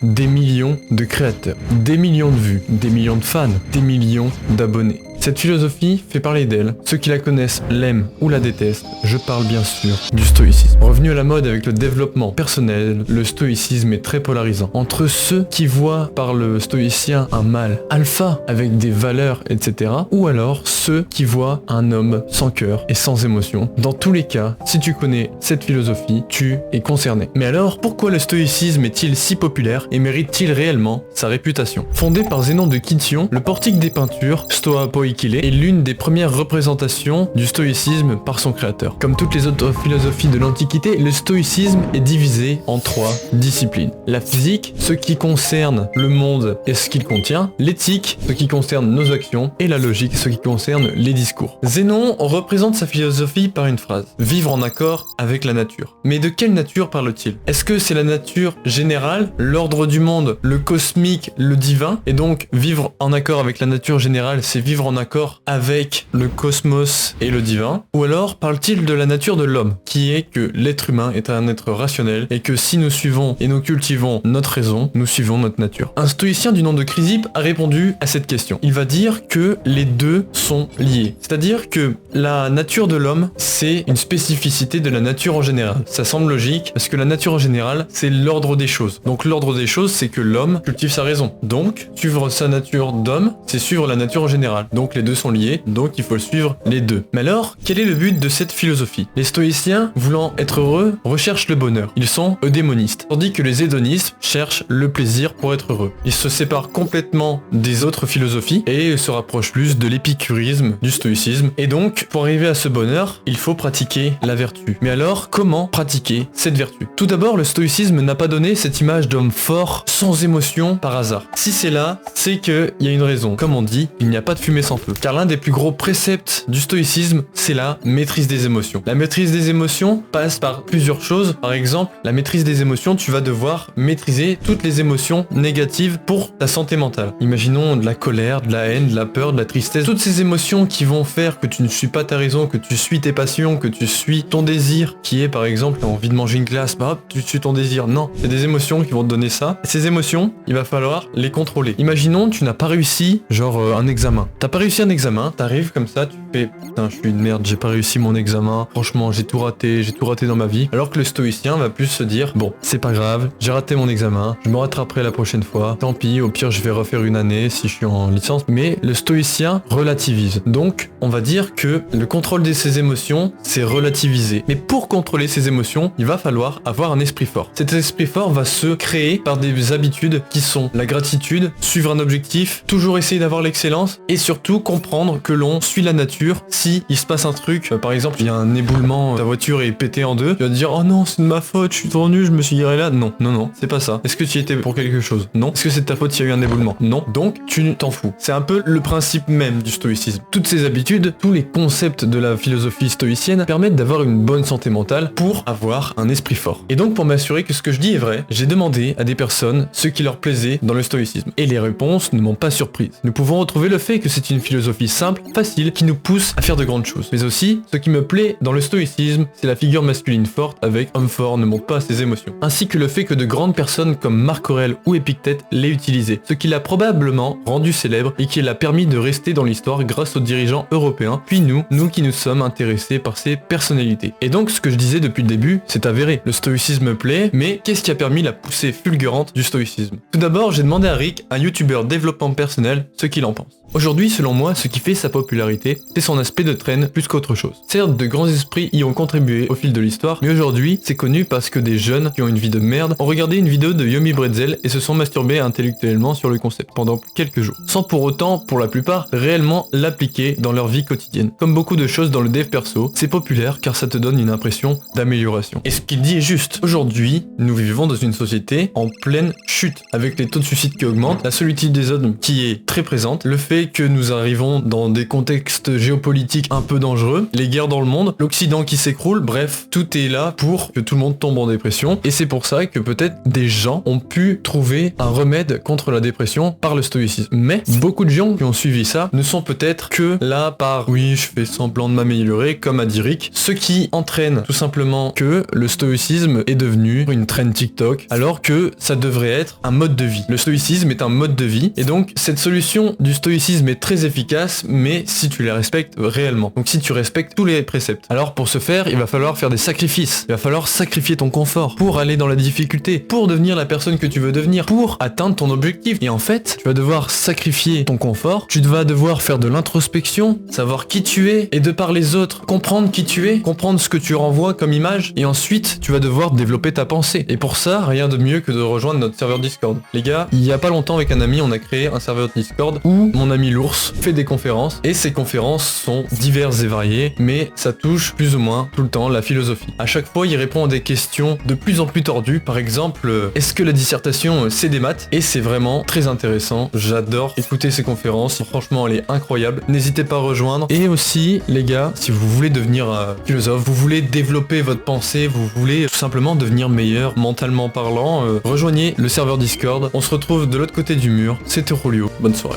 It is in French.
des millions de créateurs, des millions de vues, des millions de fans, des millions d'abonnés. Cette philosophie fait parler d'elle. Ceux qui la connaissent l'aiment ou la détestent. Je parle bien sûr du stoïcisme. Revenu à la mode avec le développement personnel, le stoïcisme est très polarisant. Entre ceux qui voient par le stoïcien un mâle alpha avec des valeurs, etc. ou alors ceux qui voient un homme sans cœur et sans émotion. Dans tous les cas, si tu connais cette philosophie, tu es concerné. Mais alors, pourquoi le stoïcisme est-il si populaire et mérite-t-il réellement sa réputation? Fondé par Zénon de Kition, le portique des peintures, Stoa Poikile, est l'une des premières représentations du stoïcisme par son créateur. Comme toutes les autres philosophies de l'Antiquité, le stoïcisme est divisé en 3 disciplines. La physique, ce qui concerne le monde et ce qu'il contient, l'éthique, ce qui concerne nos actions, et la logique, ce qui concerne les discours. Zénon représente sa philosophie par une phrase: vivre en accord avec la nature. Mais de quelle nature parle-t-il? Est-ce que c'est la nature générale, l'ordre du monde, le cosmique, le divin, et donc vivre en accord avec la nature générale, c'est vivre en accord avec le cosmos et le divin? Ou alors parle-t-il de la nature de l'homme, qui est que l'être humain est un être rationnel et que si nous suivons et nous cultivons notre raison, nous suivons notre nature? Un stoïcien du nom de Chrysippe a répondu à cette question. Il va dire que les deux sont liés. C'est-à-dire que la nature de l'homme, c'est une spécificité de la nature en général. Ça semble logique, parce que la nature en général, c'est l'ordre des choses. Donc l'ordre des choses, c'est que l'homme cultive sa raison. Donc, suivre sa nature d'homme, c'est suivre la nature en général. Donc les deux sont liés, donc il faut suivre les deux. Mais alors, quel est le but de cette philosophie? Les stoïciens, voulant être heureux, recherchent le bonheur. Ils sont eudémonistes, tandis que les hédonistes cherchent le plaisir pour être heureux. Ils se séparent complètement des autres philosophies et se rapprochent plus de l'épicurisme, du stoïcisme. Et donc, pour arriver à ce bonheur, il faut pratiquer la vertu. Mais alors, comment pratiquer cette vertu? Tout d'abord, le stoïcisme n'a pas donné cette image d'homme fort, sans émotion, par hasard. Si c'est là, c'est qu'il y a une raison. Comme on dit, il n'y a pas de fumée sans feu. Car l'un des plus gros préceptes du stoïcisme, c'est la maîtrise des émotions. La maîtrise des émotions passe par plusieurs choses. Par exemple, la maîtrise des émotions, tu vas devoir maîtriser toutes les émotions négatives pour ta santé mentale. Imaginons de la colère, de la haine, de la peur, de la tristesse. Toutes ces émotions qui vont faire que tu ne suis pas ta raison, que tu suis tes passions, que tu suis ton désir, qui est par exemple envie de manger une glace, bah hop, tu suis ton désir. Non, c'est des émotions qui vont te donner ça. Et ces émotions, il va falloir les contrôler. Imaginons, tu n'as pas réussi, un examen. T'as pas réussi un examen, t'arrives comme ça, tu fais putain, je suis une merde, j'ai pas réussi mon examen, franchement, j'ai tout raté dans ma vie. Alors que le stoïcien va plus se dire, bon, c'est pas grave, j'ai raté mon examen, je me rattraperai la prochaine fois, tant pis, au pire, je vais refaire une année si je suis en licence. Mais le stoïcien relativise. Donc, on va dire que le contrôle de ses émotions, c'est relativiser. Mais pour contrôler ses émotions, il va falloir avoir un esprit fort. Cet esprit fort va se créer par des habitudes qui sont la gratitude, suivre un objectif, toujours essayer d'avoir l'excellence et surtout comprendre que l'on suit la nature. Si il se passe un truc, par exemple, il y a un éboulement, ta voiture est pétée en deux, tu vas te dire, oh non, c'est de ma faute, je suis trop nul, je me suis garé là. Non, c'est pas ça. Est-ce que tu y étais pour quelque chose? Non. Est-ce que c'est de ta faute s'il y a eu un éboulement? Non. Donc, tu t'en fous. C'est un peu le principe même du stoïcisme. Toutes ces habitudes, tous les concepts de la philosophie stoïcienne permettent d'avoir une bonne santé mentale pour avoir un esprit fort. Et donc, pour m'assurer que ce que je dis est vrai, j'ai demandé à des personnes ce qui leur plaisait dans le stoïcisme. Et les réponses ne m'ont pas surprise. Nous pouvons retrouver le fait que c'est une philosophie simple, facile, qui nous pousse à faire de grandes choses. Mais aussi, ce qui me plaît dans le stoïcisme, c'est la figure masculine forte avec homme fort ne montre pas ses émotions. Ainsi que le fait que de grandes personnes comme Marc Aurèle ou Épictète l'aient utilisé. Ce qui l'a probablement rendu célèbre et qui l'a permis de rester dans l'histoire grâce aux dirigeants européens, puis nous qui nous sommes intéressés par ces personnalités. Et donc, ce que je disais depuis le début, c'est avéré. Le stoïcisme plaît, mais qu'est-ce qui a permis la poussée fulgurante du stoïcisme? Tout d'abord, j'ai demandé à Rick, un youtubeur développement personnel, ce qu'il en pense. Aujourd'hui, selon moi, ce qui fait sa popularité, c'est son aspect de traîne plus qu'autre chose. Certes, de grands esprits y ont contribué au fil de l'histoire, mais aujourd'hui, c'est connu parce que des jeunes qui ont une vie de merde ont regardé une vidéo de Yomi Bretzel et se sont masturbés intellectuellement sur le concept pendant quelques jours, sans pour autant, pour la plupart, réellement l'appliquer dans leur vie quotidienne. Comme beaucoup de choses dans le dev perso, c'est populaire car ça te donne une impression d'amélioration. Et ce qu'il dit est juste. Aujourd'hui, nous vivons dans une société en pleine chute, avec les taux de suicide qui augmentent, la solitude des hommes qui est très présente, le fait que nous arrivons dans des contextes géopolitiques un peu dangereux, les guerres dans le monde, l'Occident qui s'écroule, bref, tout est là pour que tout le monde tombe en dépression. Et c'est pour ça que peut-être des gens ont pu trouver un remède contre la dépression par le stoïcisme. Mais beaucoup de gens qui ont suivi ça ne sont peut-être que là par oui, je fais semblant de m'améliorer, comme a dit Rick, ce qui entraîne tout simplement que le stoïcisme est devenu une trend TikTok, alors que ça devrait être un mode de vie. Le stoïcisme est un mode de vie, et donc cette solution du stoïcisme est très efficace, mais si tu les respectes réellement. Donc si tu respectes tous les préceptes. Alors pour ce faire, il va falloir faire des sacrifices. Il va falloir sacrifier ton confort pour aller dans la difficulté, pour devenir la personne que tu veux devenir, pour atteindre ton objectif. Et en fait, tu vas devoir sacrifier ton confort, tu vas devoir faire de l'introspection, savoir qui tu es, et de par les autres, comprendre qui tu es, comprendre ce que tu renvoies comme image, et ensuite, tu vas devoir développer ta pensée. Et pour ça, rien de mieux que de rejoindre notre serveur Discord. Les gars, il y a pas longtemps avec un ami, on a créé un serveur Discord où mon ami l'ours fait des conférences, et ces conférences sont diverses et variées, mais ça touche plus ou moins tout le temps la philosophie. À chaque fois, il répond à des questions de plus en plus tordues. Par exemple, est-ce que la dissertation c'est des maths? Et c'est vraiment très intéressant. J'adore écouter ces conférences. Franchement, elle est incroyable. N'hésitez pas à rejoindre. Et aussi, les gars, si vous voulez devenir philosophe, vous voulez développer votre pensée, vous voulez tout simplement devenir meilleur mentalement parlant, rejoignez le serveur Discord. On se retrouve de l'autre côté du mur. C'était Rolio. Bonne soirée.